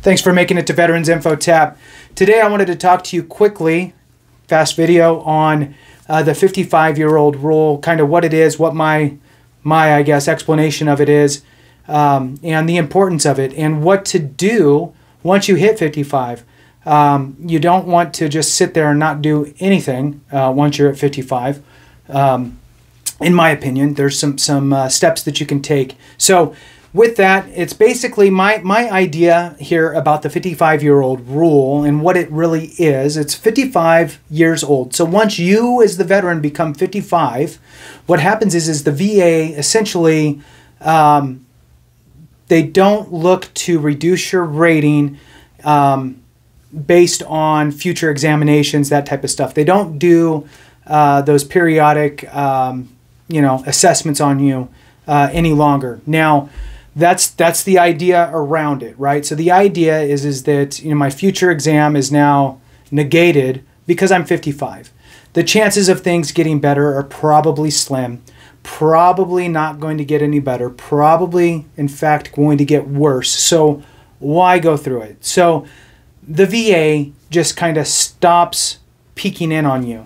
Thanks for making it to Veterans Info Tab. Today I wanted to talk to you quickly, fast video, on the 55-year-old rule, kind of what it is, what my I guess, explanation of it is, and the importance of it, and what to do once you hit 55. You don't want to just sit there and not do anything once you're at 55. In my opinion, there's some steps that you can take. So with that, it's basically my idea here about the 55-year-old rule and what it really is. It's 55 years old. So once you, as the veteran, become 55, what happens is the VA essentially, they don't look to reduce your rating based on future examinations, that type of stuff. They don't do those periodic, assessments on you any longer. Now, that's the idea around it, right? So the idea is that my future exam is now negated because I'm 55. The chances of things getting better are probably slim, probably not going to get any better, probably in fact going to get worse. So why go through it? So the VA just kind of stops peeking in on you.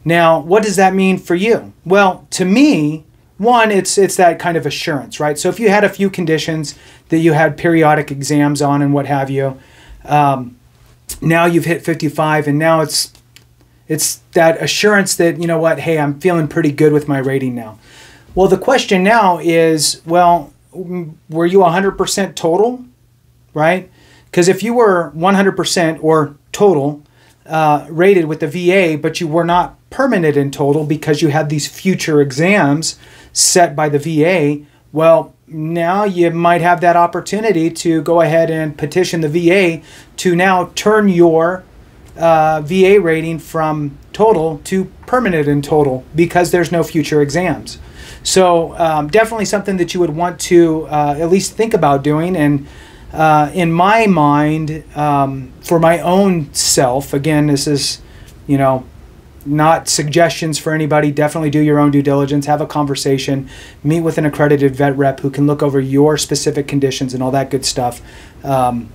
Now, what does that mean for you? Well, to me, one, it's that kind of assurance, right? So if you had a few conditions that you had periodic exams on and what have you, now you've hit 55, and now it's that assurance that, you know what, hey, I'm feeling pretty good with my rating now. Well, the question now is, well, were you 100% total, right? Because if you were 100% or total rated with the VA, but you were not permanent in total because you had these future exams set by the VA, well, now you might have that opportunity to go ahead and petition the VA to now turn your VA rating from total to permanent in total because there's no future exams. So definitely something that you would want to at least think about doing. And in my mind, for my own self, again, this is, not suggestions for anybody. Definitely do your own due diligence, have a conversation, meet with an accredited vet rep who can look over your specific conditions and all that good stuff, and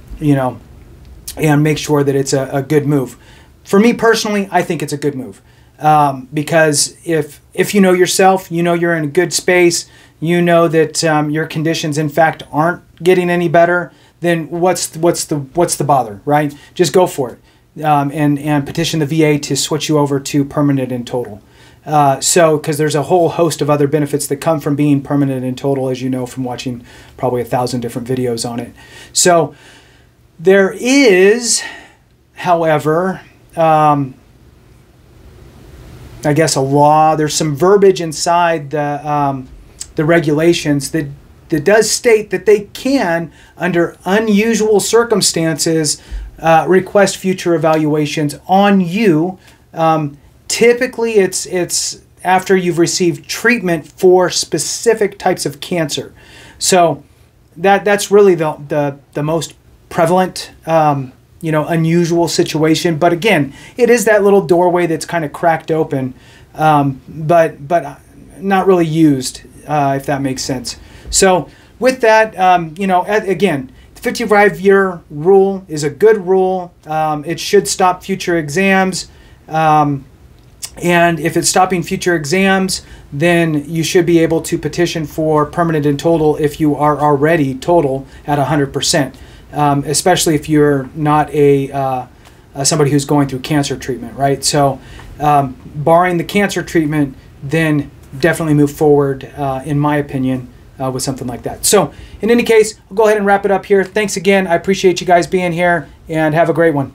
make sure that it's a good move. For me personally, I think it's a good move because if you know yourself, you're in a good space, that your conditions in fact aren't getting any better, then what's the bother, right? Just go for it. And petition the VA to switch you over to permanent and total. Because there's a whole host of other benefits that come from being permanent and total, as you know from watching probably 1,000 different videos on it. So there is, however, I guess a law. There's some verbiage inside the regulations that does state that they can, under unusual circumstances, request future evaluations on you. Typically, it's after you've received treatment for specific types of cancer. So that's really the most prevalent, unusual situation. But again, it is that little doorway that's kind of cracked open, but not really used, if that makes sense. So with that, again, 55-year rule is a good rule. It should stop future exams. And if it's stopping future exams, then you should be able to petition for permanent and total if you are already total at 100%, especially if you're not somebody who's going through cancer treatment, right? So barring the cancer treatment, then definitely move forward, in my opinion, with something like that. So in any case, we'll go ahead and wrap it up here. Thanks again. I appreciate you guys being here, and have a great one.